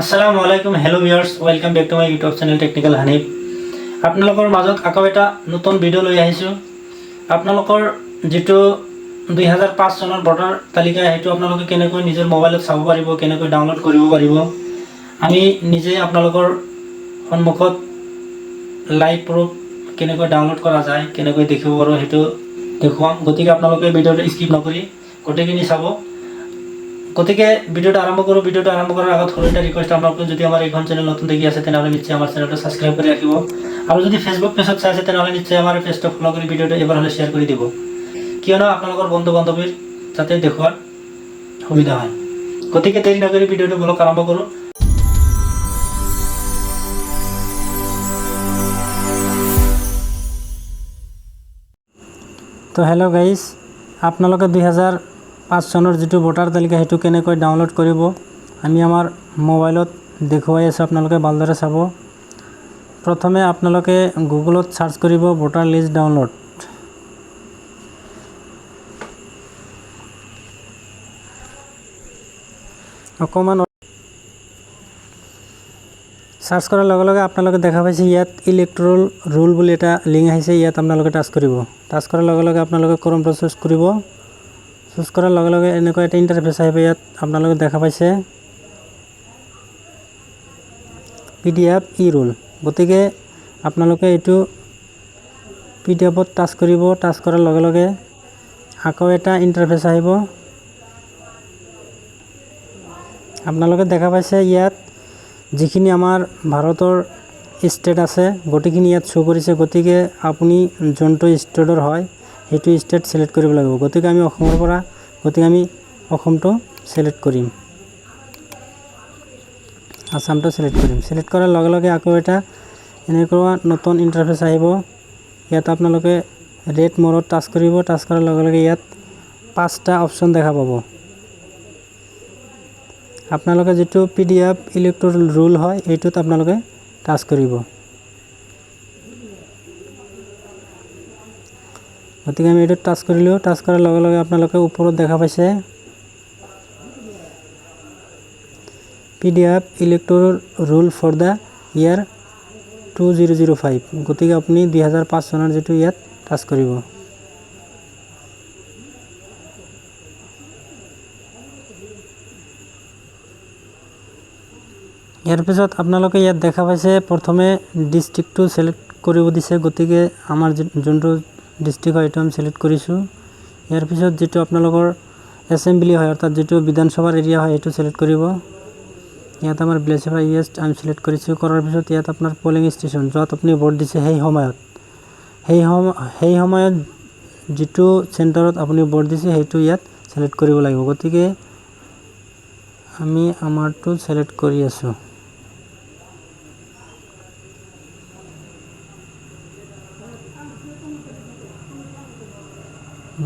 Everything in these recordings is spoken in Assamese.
আসসালামু আলাইকুম, hello' viewers, welcome back to my YouTube channel technical Hanif. আপোনালোকৰ মাজত আকৌ এটা নতুন ভিডিঅ' লৈ আহিছোঁ। আপোনালোকৰ যিটো 2005 চনৰ ভোটাৰ তালিকা, সেইটো আপোনালোকে কেনেকৈ নিজৰ মোবাইলত চাব পাৰিব, কেনেকৈ ডাউনলোড কৰিব পাৰিব, আমি নিজে আপোনালোকৰ সন্মুখত লাইভ প্ৰুফ কেনেকৈ ডাউনলোড কৰা যায়, কেনেকৈ দেখিব পাৰোঁ সেইটো দেখুৱাম। গতিকে আপোনালোকে ভিডিঅ'টো স্কিপ নকৰি গোটেইখিনি চাব। গতিকে ভিডিঅ'টো আৰম্ভ কৰোঁ। ভিডিঅ'টো আৰম্ভ কৰাৰ আগত সৰু এটা ৰিকুৱেষ্ট, আপোনালোকে যদি আমাৰ এইখন চেনেল নতুন দেখি আছে তেনেহ'লে নিশ্চয় আমাৰ চেনেলটো ছাবস্ক্ৰাইব কৰি ৰাখিব, আৰু যদি ফেচবুক পেজত চাই আছে তেনেহ'লে নিশ্চয় আমাৰ পেজটো ফ'ল' কৰি ভিডিঅ'টো এবাৰ হ'লে শ্বেয়াৰ কৰি দিব, কিয়নো আপোনালোকৰ বন্ধু বান্ধৱীৰ যাতে দেখুৱাৰ সুবিধা হয়। গতিকে দেৰি নকৰি ভিডিঅ'টো ব্লগ আৰম্ভ কৰোঁ। তো হেল্ল' গাইজ, আপোনালোকে 2005 চনৰ যিটো ভোটাৰ তালিকা সেইটো কেনেকৈ ডাউনলোড কৰিব আমি আমাৰ মোবাইলত দেখুৱাই আছোঁ। আপোনালোকে ভালদৰে চাব। প্ৰথমে আপোনালোকে গুগলত চাৰ্চ কৰিব ভোটাৰ লিষ্ট ডাউনলোড। অকণমান চাৰ্চ কৰাৰ লগে লগে আপোনালোকে দেখা পাইছে ইয়াত ইলেক্ট্ৰল ৰুল বুলি এটা লিংক আহিছে। ইয়াত আপোনালোকে টাচ কৰিব। টাচ কৰাৰ লগে লগে আপোনালোকে ক্ৰমটো চুজ কৰিব। চুজ কৰাৰ লগে লগে এনেকুৱা এটা ইণ্টাৰফেচ আহিব। ইয়াত আপোনালোকে দেখা পাইছে PDF ই ৰুল। গতিকে আপোনালোকে এইটো PDFত টাচ কৰিব। টাচ কৰাৰ লগে লগে আকৌ এটা ইণ্টাৰফেচ আহিব। আপোনালোকে দেখা পাইছে ইয়াত যিখিনি আমাৰ ভাৰতৰ ষ্টেট আছে গোটেইখিনি ইয়াত শ্ব' কৰিছে। গতিকে আপুনি যোনটো ষ্টেটৰ হয় সেইটো ষ্টেট ছিলেক্ট কৰিব লাগিব। গতিকে আমি অসমৰ পৰা, গতিকে আমি অসমটো ছিলেক্ট কৰিম, আসামটো ছিলেক্ট কৰিম। ছিলেক্ট কৰাৰ লগে লগে আকৌ এটা এনেকুৱা নতুন ইণ্টাৰফেচ আহিব। ইয়াত আপোনালোকে ৰেড মৰত টাচ কৰিব। টাচ কৰাৰ লগে লগে ইয়াত 5টা অপশ্যন দেখা পাব। আপোনালোকে যিটো PDF ইলেক্ট্ৰল ৰুল হয় এইটোত আপোনালোকে টাচ কৰিব। গতিকে আমি এইটোত টাচ কৰিলোঁ। টাচ কৰাৰ লগে লগে আপোনালোকে ওপৰত দেখা পাইছে PDF electoral roll for the year 2005। গতিকে আপুনি 2005 চনৰ যিটো ইয়াত টাচ কৰিব। ইয়াৰ পিছত আপোনালোকে ইয়াত দেখা পাইছে প্ৰথমে ডিষ্ট্ৰিক্টটো ছিলেক্ট কৰিব দিছে। গতিকে আমাৰ যোনটো ডিষ্ট্ৰিক্ট হয় সেইটো আমি ছিলেক্ট কৰিছোঁ। ইয়াৰ পিছত যিটো আপোনালোকৰ এছেম্বলি হয় অৰ্থাৎ যিটো বিধানসভাৰ এৰিয়া হয় সেইটো ছিলেক্ট কৰিব। ইয়াত আমাৰ বিধানসভা ইষ্ট আমি ছিলেক্ট কৰিছোঁ। কৰাৰ পিছত ইয়াত আপোনাৰ পলিং ষ্টেচন য'ত আপুনি ভোট দিছে সেই সময়ত যিটো চেণ্টাৰত আপুনি ভোট দিছে সেইটো ইয়াত ছিলেক্ট কৰিব লাগিব। গতিকে আমি আমাৰটো ছিলেক্ট কৰি আছোঁ।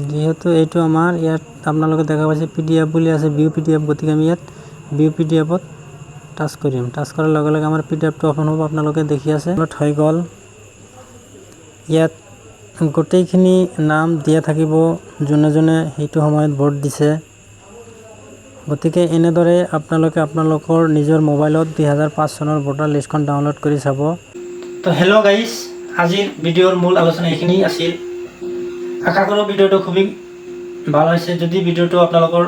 যিহেতু এইটো আমাৰ ইয়াত আপোনালোকে দেখা পাইছে PDF বুলি আছে, ভিউ PDF। গতিকে আমি ইয়াত ভিউ PDFত টাচ কৰিম। টাচ কৰাৰ লগে লগে আমাৰ PDFটো অপেন হ'ব। আপোনালোকে দেখি আছে হৈ গ'ল। ইয়াত গোটেইখিনি নাম দিয়া থাকিব যোনে যোনে সেইটো সময়ত ভোট দিছে। গতিকে এনেদৰে আপোনালোকে আপোনালোকৰ নিজৰ মোবাইলত 2005 চনৰ ভোটাৰ লিষ্টখন ডাউনলোড কৰি চাব। তো হেল্ল' গাইজ, আজিৰ ভিডিঅ'ৰ মূল আলোচনা এইখিনি আছিল। আশা কৰোঁ ভিডিঅ'টো খুবেই ভাল হৈছে। যদি ভিডিঅ'টো আপোনালোকৰ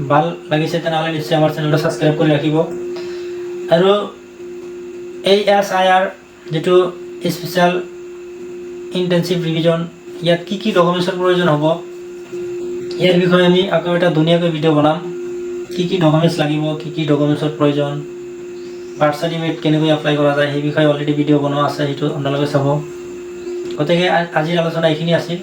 ভাল লাগিছে তেনেহ'লে নিশ্চয় আমাৰ চেনেলটো ছাবস্ক্ৰাইব কৰি ৰাখিব, আৰু এই SIR যিটো স্পেচিয়েল ইণ্টেনচিভ ৰিভিজন, ইয়াত কি কি ডকুমেণ্টছৰ প্ৰয়োজন হ'ব ইয়াৰ বিষয়ে আমি আকৌ এটা ধুনীয়াকৈ ভিডিঅ' বনাম। কি কি ডকুমেণ্টছ লাগিব, কি কি ডকুমেণ্টছৰ প্ৰয়োজন, বাৰ্থ চাৰ্টিফিকেট কেনেকৈ এপ্লাই কৰা যায় সেই বিষয়ে অলৰেডি ভিডিঅ' বনোৱা আছে, সেইটো আপোনালোকে চাব। গতিকে আজিৰ আলোচনা এইখিনি আছিল।